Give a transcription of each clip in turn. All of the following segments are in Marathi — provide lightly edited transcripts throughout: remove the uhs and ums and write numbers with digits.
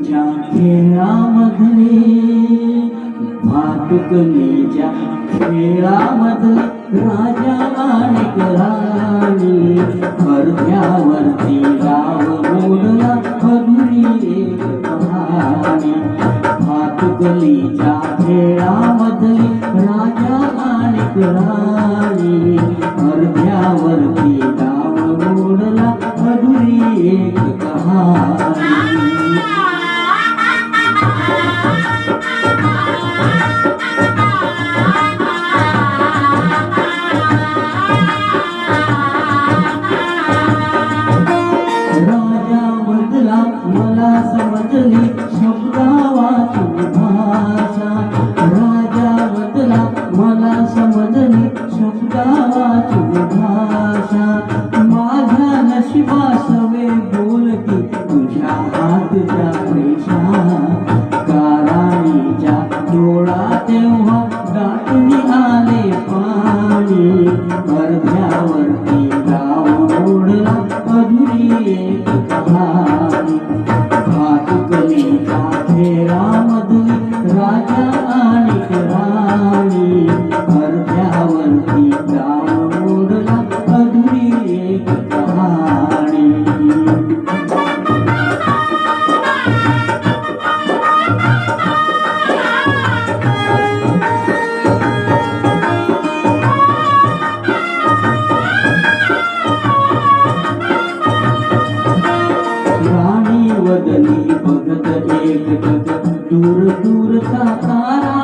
भातुकलीच्या खेळामधले भातुकलीच्या खेळामधले राजा आणि राणी अर्ध्यावरती गाव मोडला अधुरी एक कहाणी भातुकलीच्या खेळामधले राजा आणि राणी अर्ध्यावरती गाव मोडला अधुरी एक कहाणी मला समजली शब्दा वाचून भाषा राजा बदला मला समजली शब्दा वाचून भाषा माझ्या नशिबा सवे बोलती तुझ्या हातच्या रेषा काराणीच्या डोळा तेव्हा दाटून आले पाणी अर्ध्यावरती गाव मोडला अधुरी एक कहाणी भातुकलीच्या खेळामधली राजा आणि राणी अर्ध्यावरती गाव मोडला अधुरी एक कहाणी वदनी बघत एक टक दूर दूरचा तारा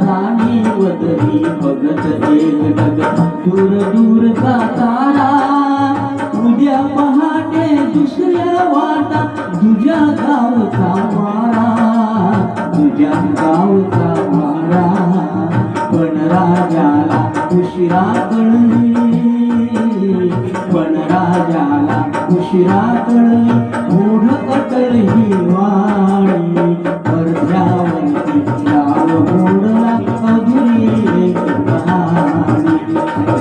राणी वदनी बघत एक टक दूर दूरचा तारा उद्या पहाटे दुसऱ्या वाटा तुझ्या गावचा मारा तुझ्या गावचा मारा पण राजाला उशिरा कळली पण राजाला उशिरा कळली मूढ अटळ ही वाणी अर्ध्यावरती गाव मोडला अधुरी एक कहाणी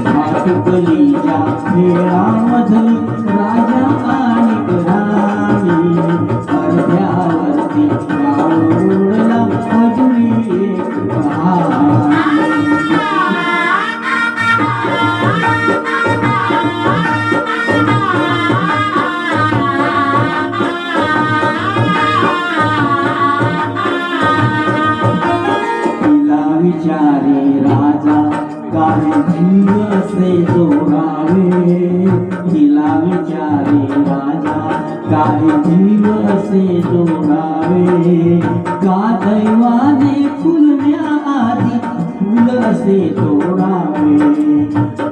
भातुकलीच्या खेळामधली राजा आणि राणी अर्ध्यावरती गाव मोडला अधुरी एक कहाणी विचारे राजा काय जीव असे जोडावे तिला विचारे राजा काय जीव असे जोडावे का दैवाने फुलण्याआधी फुल असे तोडावे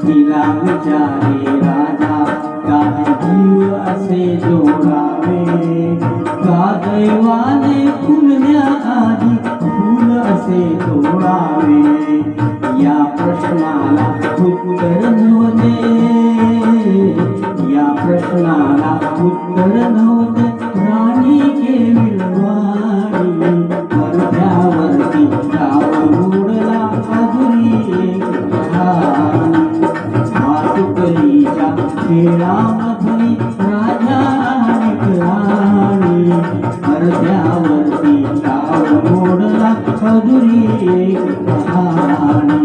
तिला विचारे राजा काय जीव असे जोडावे का दैवाने फुलण्याआधी फूल असे तोडावे या प्रश्नाला उत्तर नव्हते या प्रश्नाला उत्तर नव्हते राणी केविलवाणी अर्ध्यावरती गाव मोडला अधुरी एक कहाणी भातुकलीच्या खेळामधली राजा आणि राणी अर्ध्यावरती गाव मोडला अधुरी एक कहाणी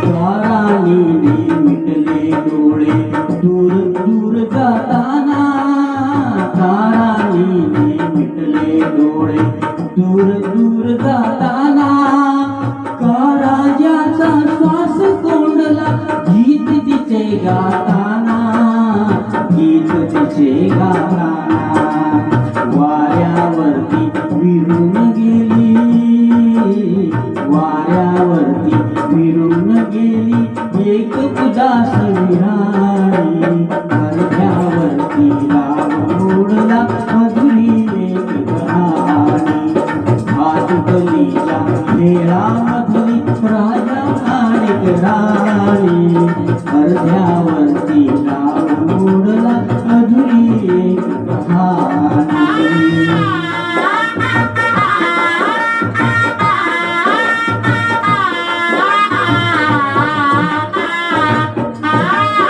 राणीने मिटले डोळे दूर दूर जाताना राणीने मिटले डोळे दूर दूर जाताना का राजाचा श्वास कोंडला गीत तिचे गाताना गीत तिचे गाताना वाऱ्यावरती विरून गेली वाऱ्यावरती विरून गेली एक उदास विराणी अर्ध्यावरती गाव मोडला अधुरी एक कहाणी भातुकलीच्या खेळामधली राजा